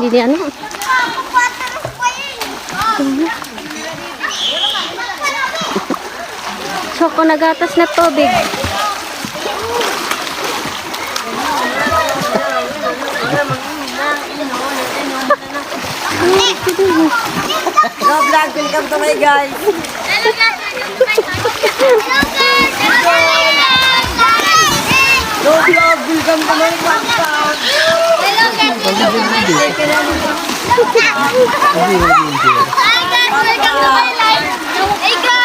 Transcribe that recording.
Hindi ano. Choco nagatas na tubig. Hello vlog, welcome to my guys. Hello guys, Hello vlog, welcome to my vlog. Hello guys, welcome to my live. Hi guys, welcome to my live. Hey guys.